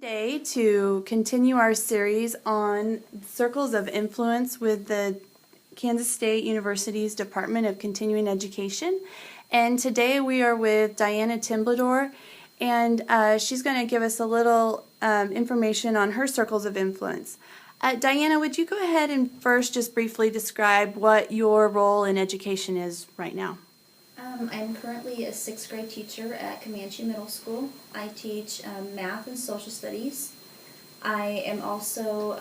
today to continue our series on circles of influence with the Kansas State University's Department of Continuing Education. And today we are with Diana Temblador, and she's going to give us a little information on her circles of influence. Diana, would you go ahead and first just briefly describe what your role in education is right now? I'm currently a 6th grade teacher at Comanche Middle School. I teach math and social studies. I am also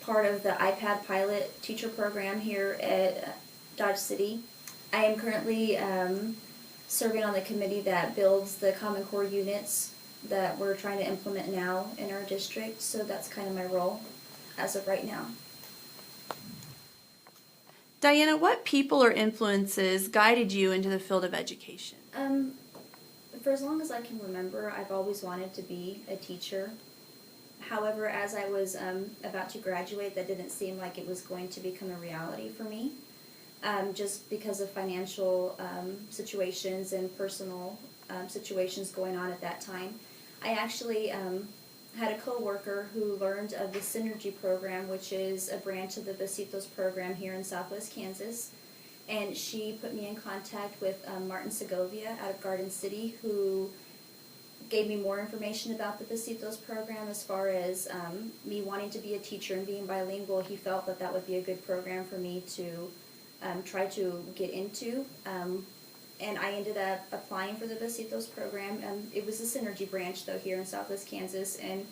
part of the iPad pilot teacher program here at Dodge City. I am currently serving on the committee that builds the Common Core units that we're trying to implement now in our district, so that's kind of my role as of right now. Diana, what people or influences guided you into the field of education? For as long as I can remember, I've always wanted to be a teacher. However, as I was about to graduate, that didn't seem like it was going to become a reality for me, just because of financial situations and personal situations going on at that time. I actually had a co-worker who learned of the Synergy program, which is a branch of the BESITOS program here in Southwest Kansas, and she put me in contact with Martin Segovia out of Garden City, who gave me more information about the BESITOS program as far as me wanting to be a teacher and being bilingual. He felt that that would be a good program for me to try to get into. And I ended up applying for the BESITOS program. It was a Synergy branch, though, here in Southwest Kansas, and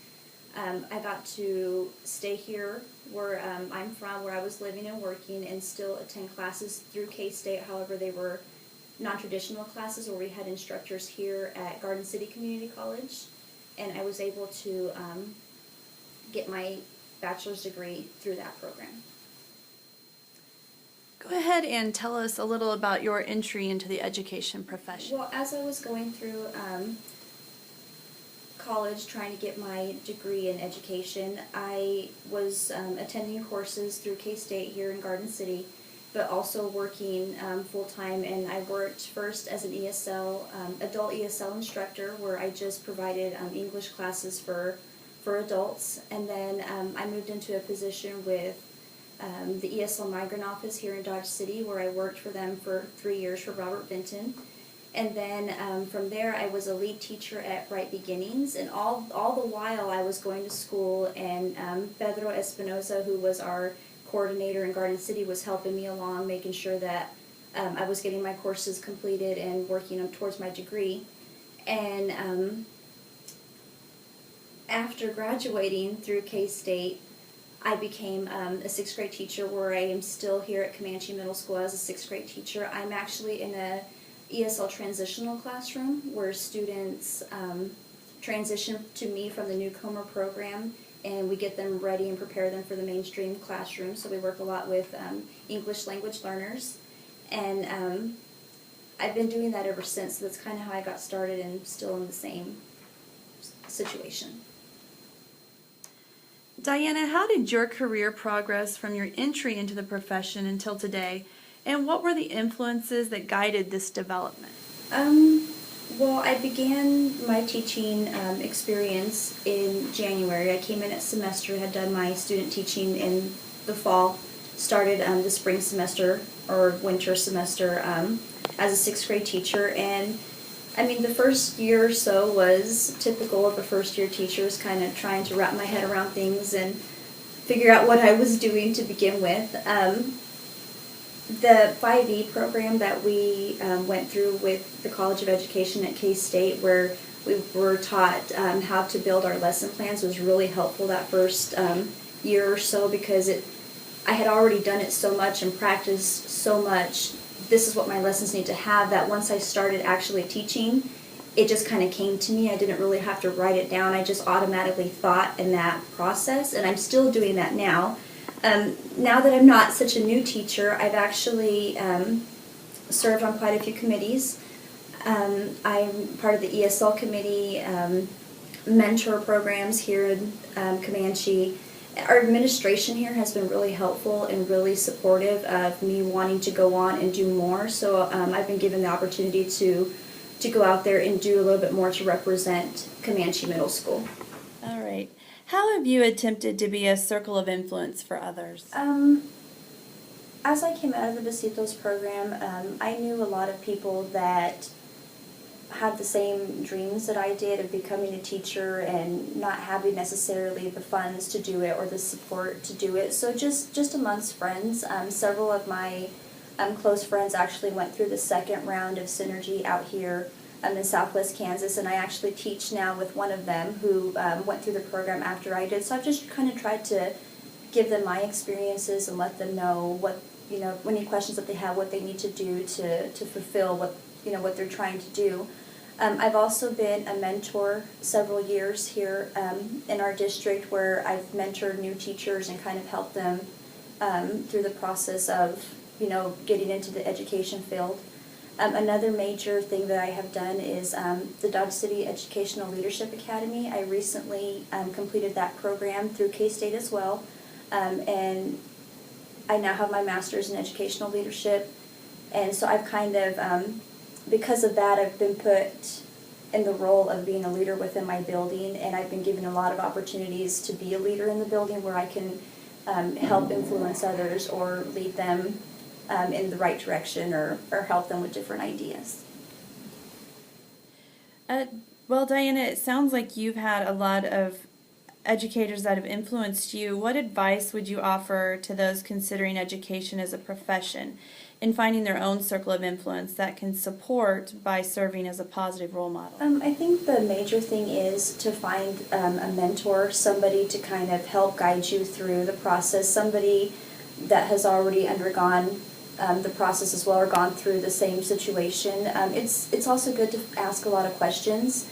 I got to stay here where I'm from, where I was living and working, and still attend classes through K-State. However, they were non-traditional classes where we had instructors here at Garden City Community College, and I was able to get my bachelor's degree through that program. Go ahead and tell us a little about your entry into the education profession. Well, as I was going through college trying to get my degree in education, I was attending courses through K-State here in Garden City, but also working full-time, and I worked first as an ESL, adult ESL instructor, where I just provided English classes for adults, and then I moved into a position with the ESL migrant office here in Dodge City, where I worked for them for 3 years for Robert Benton. And then from there I was a lead teacher at Bright Beginnings, and all the while I was going to school, and Pedro Espinoza, who was our coordinator in Garden City, was helping me along, making sure that I was getting my courses completed and working towards my degree. And after graduating through K-State, I became a 6th grade teacher, where I am still here at Comanche Middle School as a 6th grade teacher. I'm actually in a ESL transitional classroom where students transition to me from the newcomer program, and we get them ready and prepare them for the mainstream classroom. So we work a lot with English language learners, and I've been doing that ever since. So that's kind of how I got started, and still in the same situation. Diana, how did your career progress from your entry into the profession until today, and what were the influences that guided this development? Well, I began my teaching experience in January. I came in at semester, had done my student teaching in the fall, started the spring semester or winter semester as a 6th grade teacher, and I mean, the first year or so was typical of a first-year teacher's, kind of trying to wrap my head around things and figure out what I was doing to begin with. The 5E program that we went through with the College of Education at K-State, where we were taught how to build our lesson plans, was really helpful that first year or so, because I had already done it so much and practiced so much. This is what my lessons need to have, that once I started actually teaching, it just kind of came to me. I didn't really have to write it down. I just automatically thought in that process, and I'm still doing that now. Now that I'm not such a new teacher, I've actually served on quite a few committees. I'm part of the ESL committee, mentor programs here in Comanche. Our administration here has been really helpful and really supportive of me wanting to go on and do more. So I've been given the opportunity to to go out there and do a little bit more to represent Comanche Middle School. All right. How have you attempted to be a circle of influence for others? As I came out of the BESITOS program, I knew a lot of people that had the same dreams that I did of becoming a teacher and not having necessarily the funds to do it or the support to do it. So just amongst friends, several of my close friends actually went through the second round of Synergy out here in Southwest Kansas, and I actually teach now with one of them who went through the program after I did. So I've just kind of tried to give them my experiences and let them know what, any questions that they have, what they need to do to fulfill what they're trying to do. I've also been a mentor several years here in our district, where I've mentored new teachers and kind of helped them through the process of getting into the education field. Another major thing that I have done is the Dodge City Educational Leadership Academy. I recently completed that program through K-State as well, and I now have my master's in educational leadership, and so I've kind of because of that, I've been put in the role of being a leader within my building, and I've been given a lot of opportunities to be a leader in the building where I can help influence others or lead them in the right direction or help them with different ideas. Well, Diana, it sounds like you've had a lot of educators that have influenced you. What advice would you offer to those considering education as a profession in finding their own circle of influence that can support by serving as a positive role model? I think the major thing is to find a mentor, somebody to kind of help guide you through the process, somebody that has already undergone the process as well or gone through the same situation. It's also good to ask a lot of questions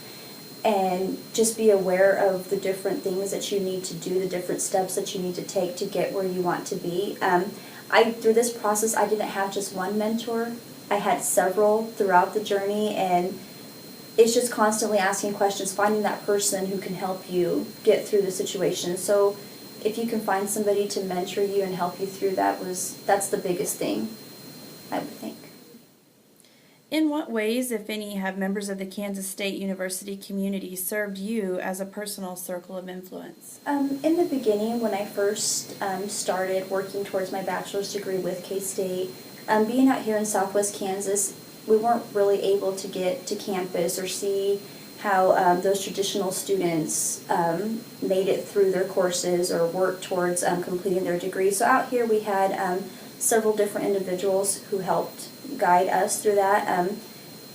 and just be aware of the different things that you need to do, the different steps that you need to take to get where you want to be. Through this process, I didn't have just one mentor. I had several throughout the journey, and it's just constantly asking questions, finding that person who can help you get through the situation. So if you can find somebody to mentor you and help you through that's the biggest thing, I would think. In what ways, if any, have members of the Kansas State University community served you as a personal circle of influence? In the beginning, when I first started working towards my bachelor's degree with K-State, being out here in Southwest Kansas, we weren't really able to get to campus or see how those traditional students made it through their courses or worked towards completing their degree. So out here we had several different individuals who helped guide us through that.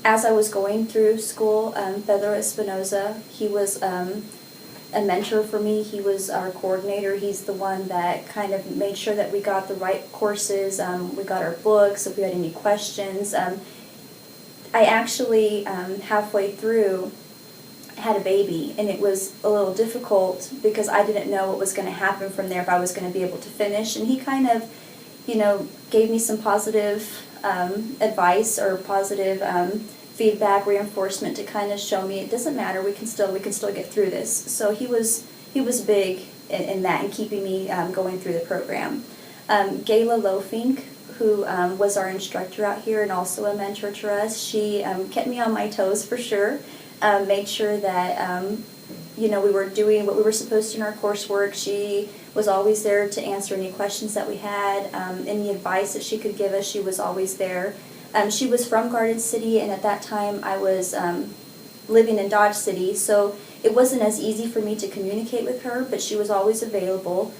As I was going through school, Pedro Espinoza, he was a mentor for me. He was our coordinator. He's the one that kind of made sure that we got the right courses, we got our books, if we had any questions. I actually, halfway through, had a baby, and it was a little difficult because I didn't know what was going to happen from there, if I was going to be able to finish, and he kind of gave me some positive advice or positive feedback, reinforcement to kind of show me it doesn't matter, we can still get through this. So he was big in that, and keeping me going through the program. Gayla Lofink, who was our instructor out here and also a mentor to us, she kept me on my toes for sure, made sure that we were doing what we were supposed to in our coursework. She was always there to answer any questions that we had, any advice that she could give us, she was always there. She was from Garden City, and at that time I was living in Dodge City, so it wasn't as easy for me to communicate with her, but she was always available.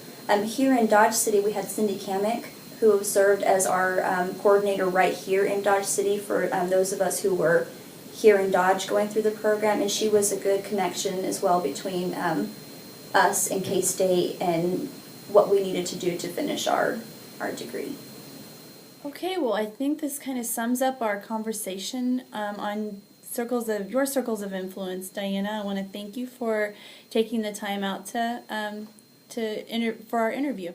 Here in Dodge City we had Cindy Kamek, who served as our coordinator right here in Dodge City for those of us who were here in Dodge going through the program, and she was a good connection as well between us and K-State and what we needed to do to finish our degree. Okay, well, I think this kind of sums up our conversation on your circles of influence, Diana. I want to thank you for taking the time out for our interview.